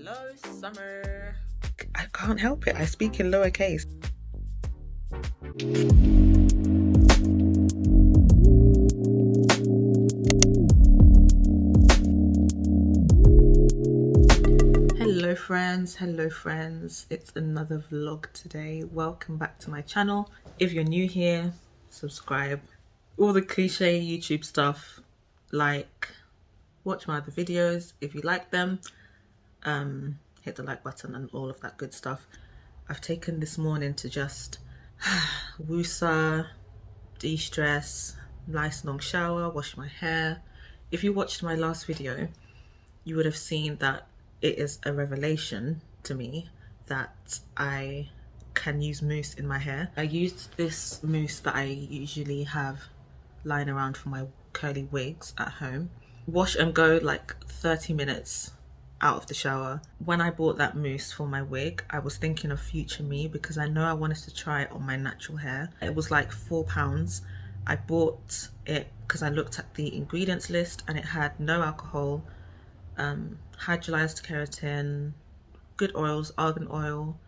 Hello, summer. I can't help it. I speak in lowercase. Hello friends, it's another vlog today. Welcome back to my channel. If you're new here, subscribe. All the cliche YouTube stuff, like, watch my other videos if you like them, hit the like button and all of that good stuff. I've taken this morning to just woosah, de-stress, nice long shower, wash my hair. If you watched my last video, you would have seen that it is a revelation to me that I can use mousse in my hair. I used this mousse that I usually have lying around for my curly wigs at home. Wash and go like 30 minutes out of the shower. When I bought that mousse for my wig, I was thinking of future me because I know I wanted to try it on my natural hair. It was like £4. I bought it because I looked at the ingredients list and it had no alcohol, hydrolyzed keratin, good oils, argan oil,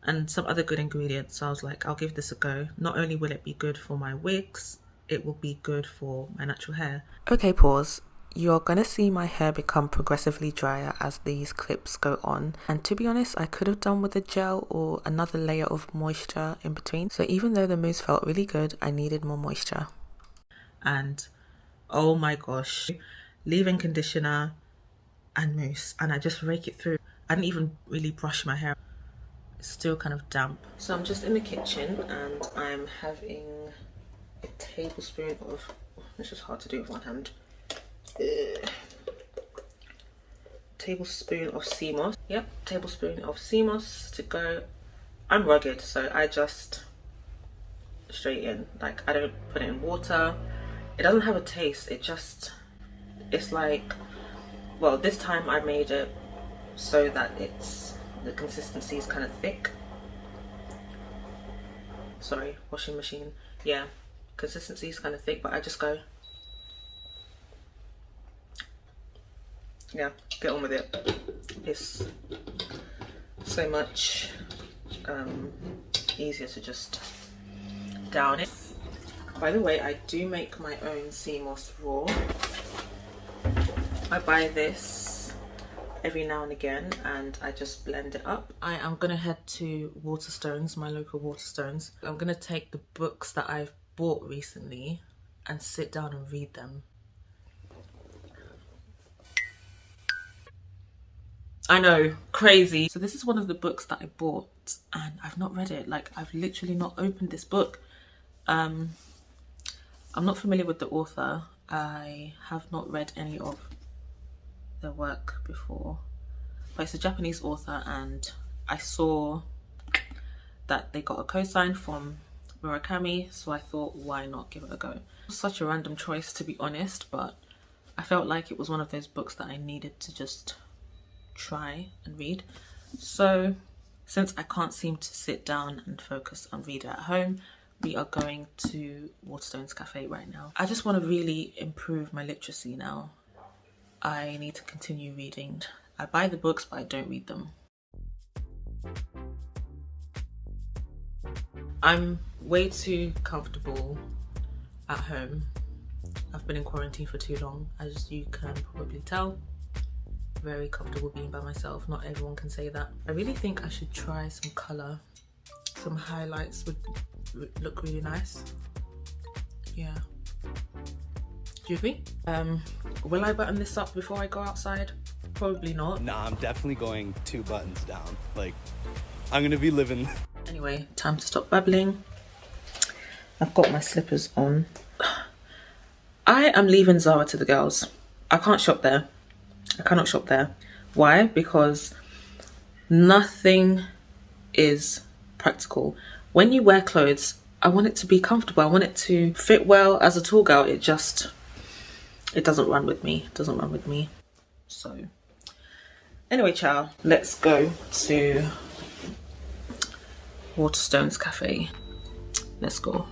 and some other good ingredients. So I was like, I'll give this a go. Not only will it be good for my wigs, it will be good for my natural hair. Okay, pause. You're gonna see my hair become progressively drier as these clips go on, and to be honest, I could have done with a gel or another layer of moisture in between. So even though the mousse felt really good, I needed more moisture. And oh my gosh, leave-in conditioner and mousse, and I just rake it through. I didn't even really brush my hair. It's still kind of damp. So I'm just in the kitchen and I'm having a tablespoon of, this is hard to do with one hand, tablespoon of sea moss. Yep, tablespoon of sea moss to go. I'm rugged, so I just straight in. Like, I don't put it in water. It doesn't have a taste. It's like, well, this time I made it so that the consistency is kind of thick. Sorry, washing machine. Yeah, consistency is kind of thick, but I just go, yeah, get on with it. It's so much easier to just down it. By the way, I do make my own sea moss raw. I buy this every now and again and I just blend it up. I am gonna head to Waterstones, my local Waterstones. I'm gonna take the books that I've bought recently and sit down and read them. I know, crazy. So this is one of the books that I bought and I've not read it. Like, I've literally not opened this book. I'm not familiar with the author. I have not read any of their work before, but it's a Japanese author and I saw that they got a cosign from Murakami, so I thought, why not give it a go? It was such a random choice, to be honest, but I felt like it was one of those books that I needed to just try and read. So since I can't seem to sit down and focus on reading at home, we are going to Waterstones Cafe right now. I just want to really improve my literacy now. I need to continue reading. I buy the books, but I don't read them. I'm way too comfortable at home. I've been in quarantine for too long, as you can probably tell. Very comfortable being by myself. Not everyone can say that. I really think I should try some colour. Some highlights would look really nice. Yeah. Do you agree? Will I button this up before I go outside? Probably not. Nah, I'm definitely going 2 buttons down. Like, I'm gonna be living. Anyway, time to stop babbling. I've got my slippers on. I am leaving Zara to the girls. I can't shop there. I cannot shop there. Why? Because nothing is practical. When you wear clothes, I want it to be comfortable. I want it to fit well. As a tall girl, it doesn't run with me. It doesn't run with me. So anyway, ciao. Let's go to Waterstones Cafe. Let's go.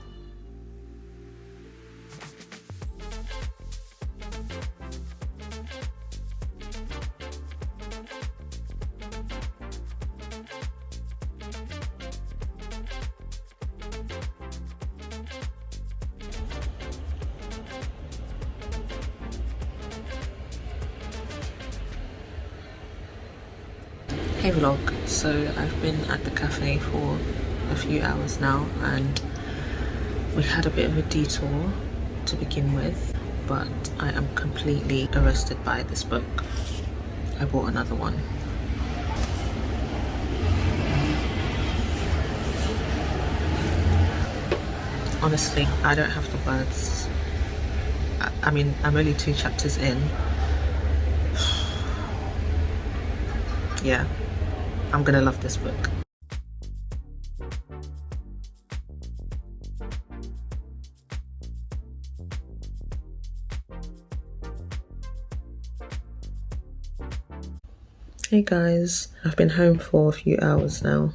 Hey vlog, so I've been at the cafe for a few hours now and we had a bit of a detour to begin with, but I am completely arrested by this book. I bought another one. Honestly, I don't have the words. I mean, I'm only 2 chapters in. Yeah, I'm gonna love this book. Hey guys, I've been home for a few hours now.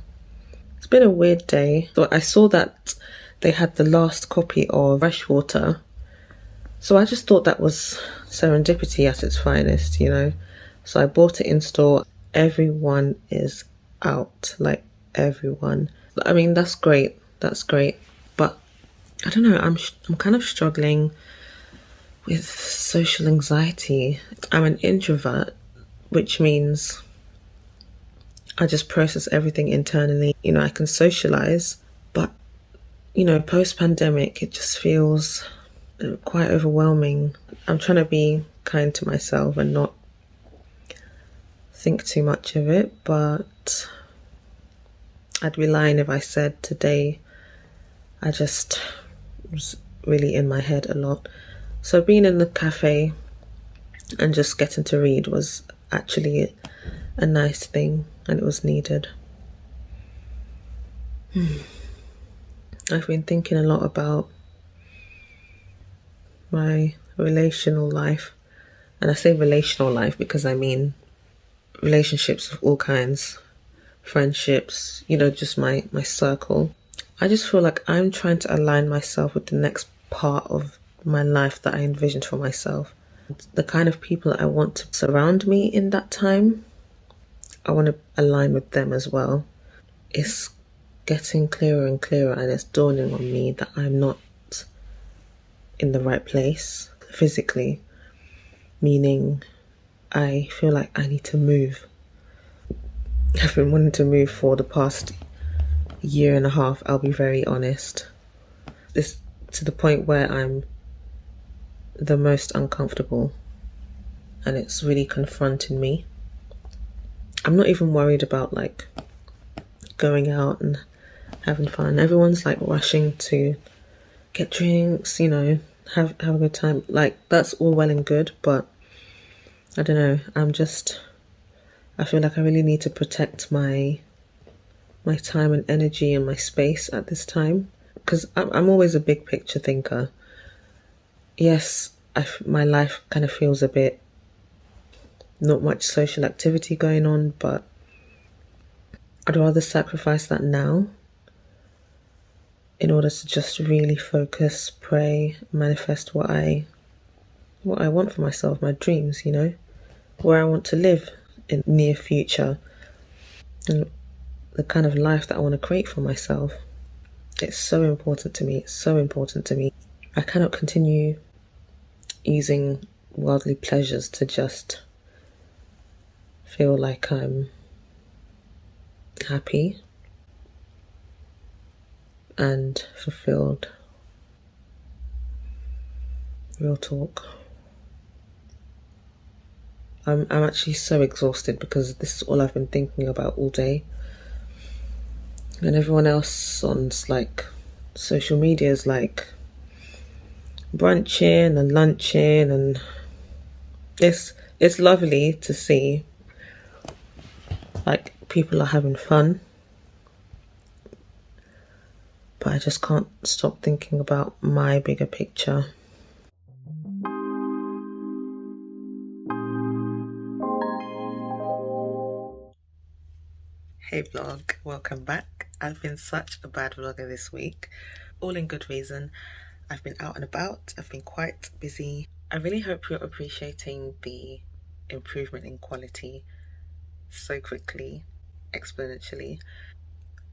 It's been a weird day. So I saw that they had the last copy of Freshwater. So I just thought that was serendipity at its finest, you know. So I bought it in store. Everyone is out, like everyone. I mean, that's great. That's great. But I don't know, I'm kind of struggling with social anxiety. I'm an introvert, which means I just process everything internally. You know, I can socialize, but, you know, post-pandemic, it just feels quite overwhelming. I'm trying to be kind to myself and not think too much of it, but I'd be lying if I said today I just was really in my head a lot. So being in the cafe and just getting to read was actually a nice thing, and it was needed. I've been thinking a lot about my relational life, and I say relational life because I mean relationships of all kinds, friendships, you know, just my circle. I just feel like I'm trying to align myself with the next part of my life that I envisioned for myself. The kind of people I want to surround me in that time, I want to align with them as well. It's getting clearer and clearer, and it's dawning on me that I'm not in the right place physically, meaning I feel like I need to move. I've been wanting to move for the past year and a half, I'll be very honest. It's to the point where I'm the most uncomfortable, and it's really confronting me. I'm not even worried about like going out and having fun. Everyone's like rushing to get drinks, you know, have a good time. Like that's all well and good, but I don't know. I feel like I really need to protect my time and energy and my space at this time, because I'm always a big picture thinker. Yes, my life kind of feels a bit not much social activity going on, but I'd rather sacrifice that now in order to just really focus, pray, manifest what I want for myself, my dreams, you know, where I want to live in the near future, and the kind of life that I want to create for myself. It's so important to me. It's so important to me. I cannot continue using worldly pleasures to just feel like I'm happy and fulfilled. Real talk. I'm actually so exhausted because this is all I've been thinking about all day. And everyone else on like social media is like brunching and lunching, and it's lovely to see like people are having fun, but I just can't stop thinking about my bigger picture. Hey vlog, welcome back. I've been such a bad vlogger this week, all in good reason. I've been out and about, I've been quite busy. I really hope you're appreciating the improvement in quality so quickly, exponentially.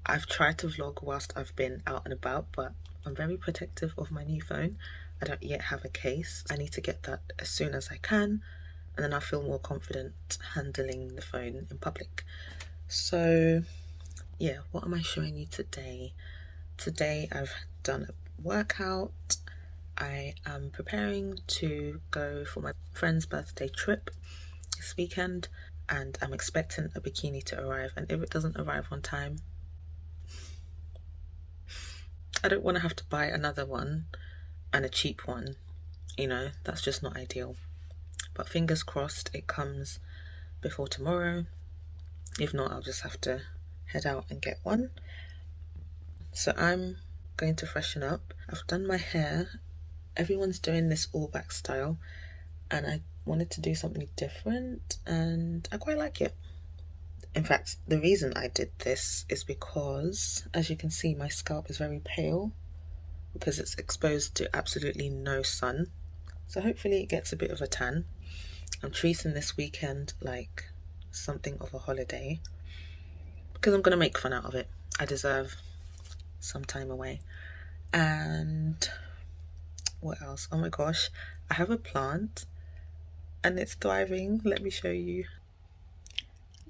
I've tried to vlog whilst I've been out and about, but I'm very protective of my new phone. I don't yet have a case. I need to get that as soon as I can, and then I'll feel more confident handling the phone in public. So yeah, what am I showing you today? Today I've done a workout. I am preparing to go for my friend's birthday trip this weekend, and I'm expecting a bikini to arrive, and if it doesn't arrive on time, I don't want to have to buy another one, and a cheap one. You know, that's just not ideal. But fingers crossed it comes before tomorrow. If not, I'll just have to head out and get one. So I'm going to freshen up. I've done my hair. Everyone's doing this all back style, and I wanted to do something different, and I quite like it. In fact, the reason I did this is because, as you can see, my scalp is very pale because it's exposed to absolutely no sun. So hopefully it gets a bit of a tan. I'm treating this weekend like something of a holiday because I'm going to make fun out of it. I deserve some time away. And what else? Oh my gosh, I have a plant and it's thriving. Let me show you.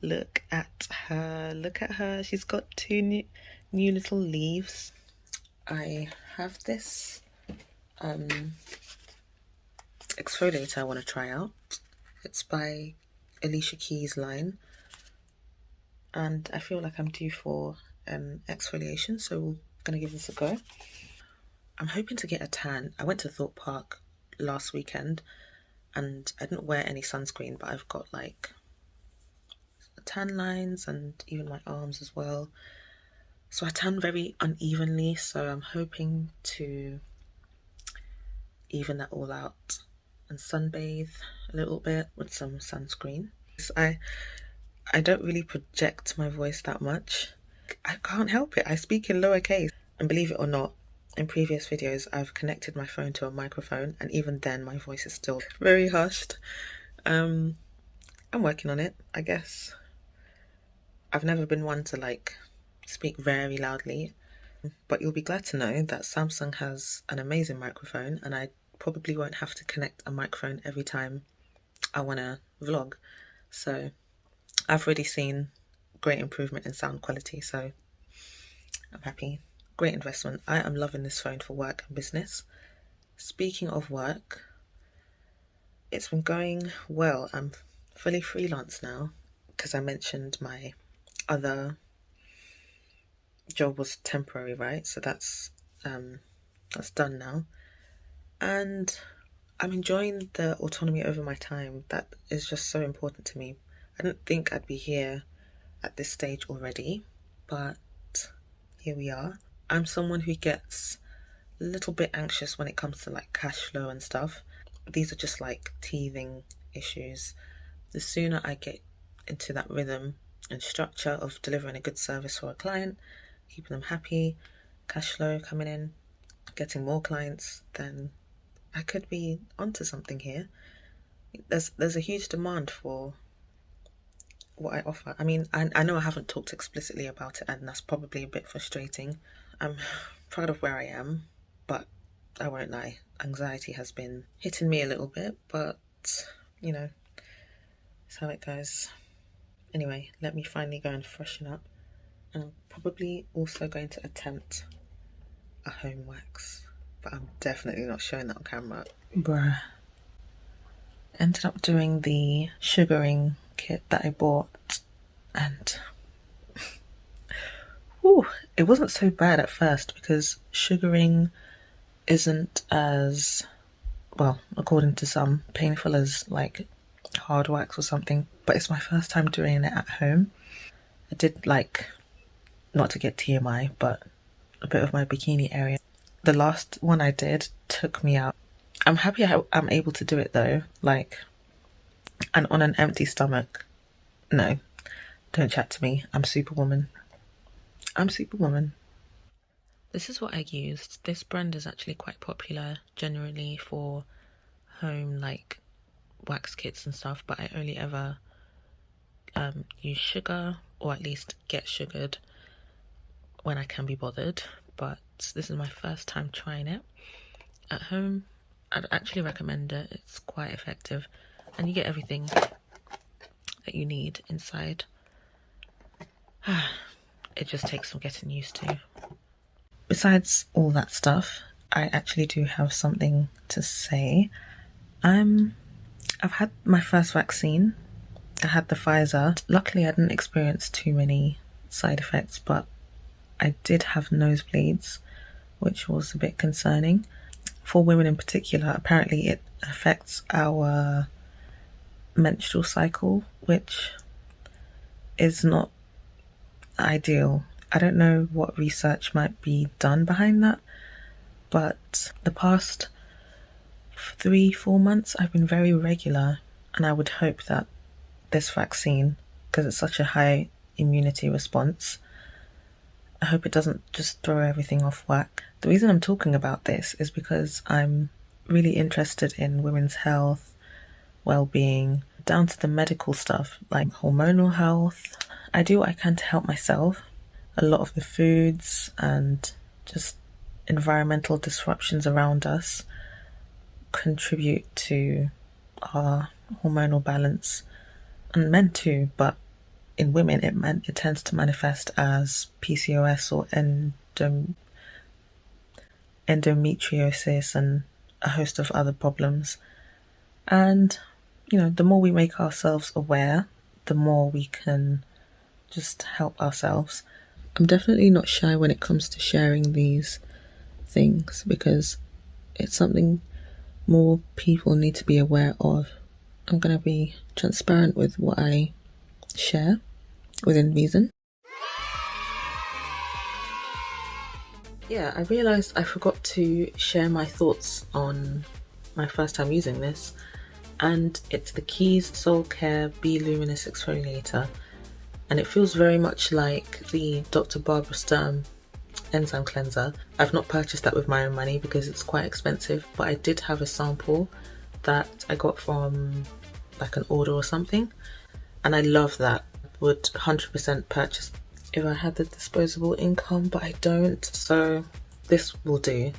Look at her. Look at her. She's got two new little leaves. I have this exfoliator I want to try out. It's by Alicia Keys' line, and I feel like I'm due for exfoliation, so we're gonna give this a go. I'm hoping to get a tan. I went to Thorpe Park last weekend and I didn't wear any sunscreen, but I've got like tan lines and even my arms as well. So I tan very unevenly, so I'm hoping to even that all out and sunbathe a little bit with some sunscreen. I don't really project my voice that much. I can't help it. I speak in lowercase, and believe it or not, in previous videos I've connected my phone to a microphone, and even then my voice is still very hushed. I'm working on it, I guess. I've never been one to like speak very loudly, but you'll be glad to know that Samsung has an amazing microphone, and I probably won't have to connect a microphone every time I want to vlog. So I've already seen great improvement in sound quality, so I'm happy. Great investment. I am loving this phone for work and business. Speaking of work, it's been going well. I'm fully freelance now because I mentioned my other job was temporary, right? So that's done now, and I'm enjoying the autonomy over my time. That is just so important to me. I didn't think I'd be here at this stage already, but here we are. I'm someone who gets a little bit anxious when it comes to like cash flow and stuff. These are just like teething issues. The sooner I get into that rhythm and structure of delivering a good service for a client, keeping them happy, cash flow coming in, getting more clients, then I could be onto something here. There's a huge demand for what I offer. I mean, I know I haven't talked explicitly about it, and that's probably a bit frustrating. I'm proud of where I am, but I won't lie, anxiety has been hitting me a little bit, but you know, it's how it goes. Anyway, let me finally go and freshen up, and I'm probably also going to attempt a home wax, but I'm definitely not showing that on camera. Bruh. Ended up doing the sugaring kit that I bought, and it wasn't so bad at first because sugaring isn't as, well, according to some, painful as like hard wax or something, but it's my first time doing it at home. I did like, not to get TMI, but a bit of my bikini area. The last one I did took me out. I'm happy I'm able to do it though, like, and on an empty stomach. No, don't chat to me. I'm Superwoman. This is what I used. This brand is actually quite popular generally for home like wax kits and stuff, but I only ever use sugar, or at least get sugared when I can be bothered. But this is my first time trying it at home. I'd actually recommend it. It's quite effective, and you get everything that you need inside. It just takes some getting used to. Besides all that stuff, I actually do have something to say. I've had my first vaccine. I had the Pfizer. Luckily, I didn't experience too many side effects, but I did have nosebleeds, which was a bit concerning. For women in particular, apparently it affects our menstrual cycle, which is not ideal. I don't know what research might be done behind that, but the past 3-4 months I've been very regular, and I would hope that this vaccine, because it's such a high immunity response, I hope it doesn't just throw everything off whack. The reason I'm talking about this is because I'm really interested in women's health, well-being, down to the medical stuff like hormonal health. I do what I can to help myself. A lot of the foods and just environmental disruptions around us contribute to our hormonal balance, and men too, but in women it tends to manifest as PCOS or endometriosis and a host of other problems. And the more we make ourselves aware, the more we can just help ourselves. I'm definitely not shy when it comes to sharing these things, because it's something more people need to be aware of. I'm going to be transparent with what I share within reason. Yeah, I realised I forgot to share my thoughts on my first time using this, and it's the Keys Soulcare B-Luminous Exfoliator, and it feels very much like the Dr. Barbara Sturm enzyme cleanser. I've not purchased that with my own money because it's quite expensive, but I did have a sample that I got from like an order or something, and I love that. Would 100% purchase if I had the disposable income, but I don't, so this will do.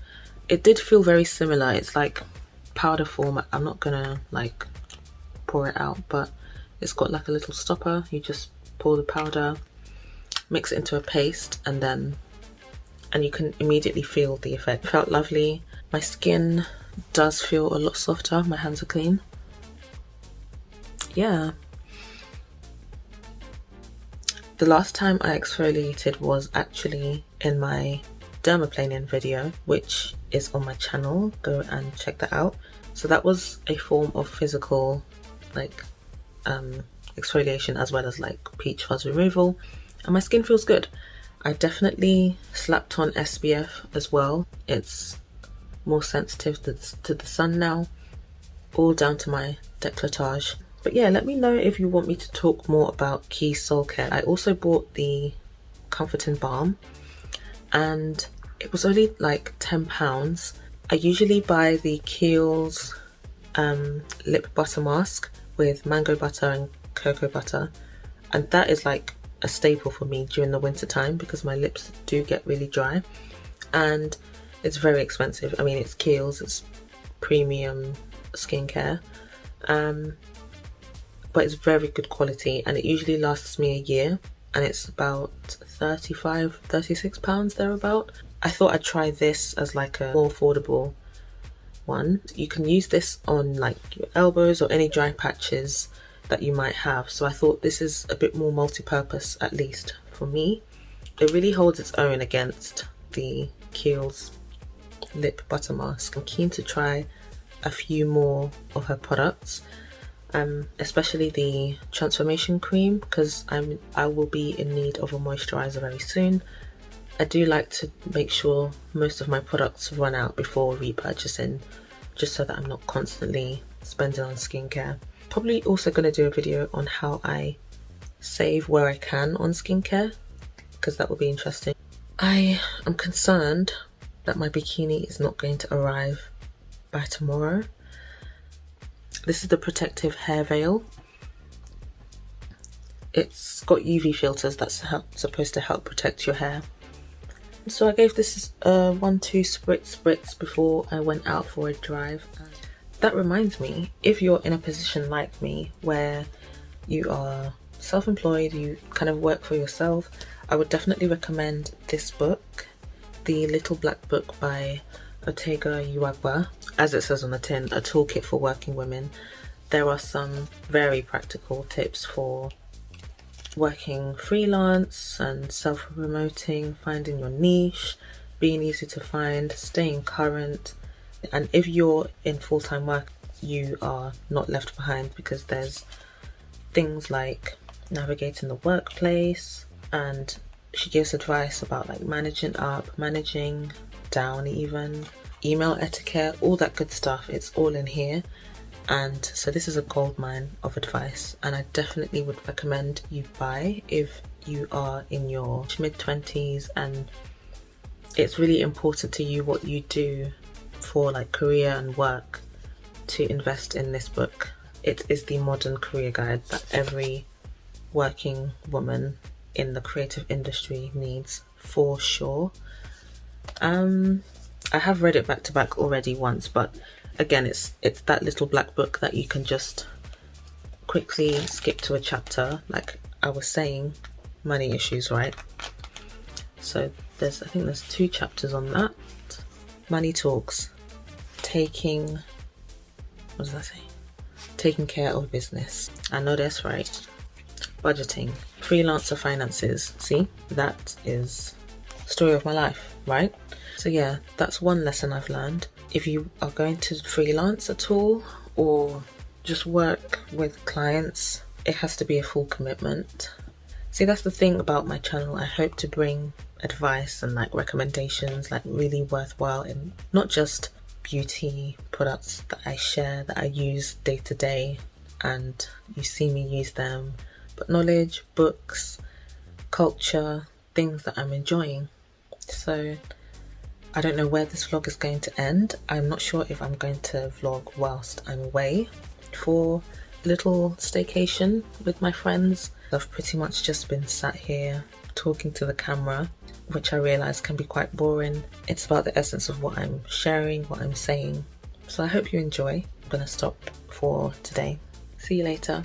It did feel very similar. It's like powder form. I'm not gonna like pour it out, but it's got like a little stopper. You just pour the powder, mix it into a paste, and you can immediately feel the effect. It felt lovely. My skin does feel a lot softer. My hands are clean. Yeah. The last time I exfoliated was actually in my dermaplaning video, which is on my channel. Go and check that out. So that was a form of physical exfoliation, as well as like peach fuzz removal, and my skin feels good. I definitely slapped on SPF as well. It's more sensitive to the sun now, all down to my décolletage. But yeah, let me know if you want me to talk more about Keys Soulcare. I also bought the Comforting Balm, and it was only like £10. I usually buy the Kiehl's lip butter mask with mango butter and cocoa butter, and that is like a staple for me during the winter time because my lips do get really dry, and it's very expensive. I mean, it's Kiehl's, it's premium skincare, but it's very good quality, and it usually lasts me a year, and it's about £36 thereabout. I thought I'd try this as like a more affordable one. You can use this on like your elbows or any dry patches that you might have, so I thought this is a bit more multi-purpose, at least for me. It really holds its own against the Kiehl's lip butter mask. I'm keen to try a few more of her products, especially the transformation cream, because I will be in need of a moisturizer very soon. I do like to make sure most of my products run out before repurchasing, just so that I'm not constantly spending on skincare. Probably also going to do a video on how I save where I can on skincare, because that will be interesting. I am concerned that my bikini is not going to arrive by tomorrow. This is the Protective Hair Veil. It's got UV filters that's supposed to help protect your hair. So I gave this a 1-2 spritz before I went out for a drive. That reminds me, if you're in a position like me where you are self-employed, you kind of work for yourself, I would definitely recommend this book, The Little Black Book by Ortega Uwagba. As it says on the tin, a toolkit for working women. There are some very practical tips for working freelance and self-promoting, finding your niche, being easy to find, staying current. And if you're in full-time work, you are not left behind, because there's things like navigating the workplace, and she gives advice about like managing up, managing down, even email etiquette, all that good stuff. It's all in here. And so this is a goldmine of advice, and I definitely would recommend you buy if you are in your mid-20s and it's really important to you what you do for like career and work, to invest in this book. It is the modern career guide that every working woman in the creative industry needs, for sure. I have read it back to back already once, but again, it's that little black book that you can just quickly skip to a chapter. Like I was saying, money issues, right? So I think there's 2 chapters on that. Money talks, taking care of business. I know that's right. Budgeting, freelancer finances. See, that is the story of my life, right? So yeah, that's one lesson I've learned. If you are going to freelance at all or just work with clients, it has to be a full commitment. See, that's the thing about my channel. I hope to bring advice and like recommendations, like really worthwhile, and not just beauty products that I share, that I use day to day and you see me use them, but knowledge, books, culture, things that I'm enjoying. So I don't know where this vlog is going to end. I'm not sure if I'm going to vlog whilst I'm away for a little staycation with my friends. I've pretty much just been sat here talking to the camera, which I realise can be quite boring. It's about the essence of what I'm sharing, what I'm saying. So I hope you enjoy. I'm going to stop for today. See you later.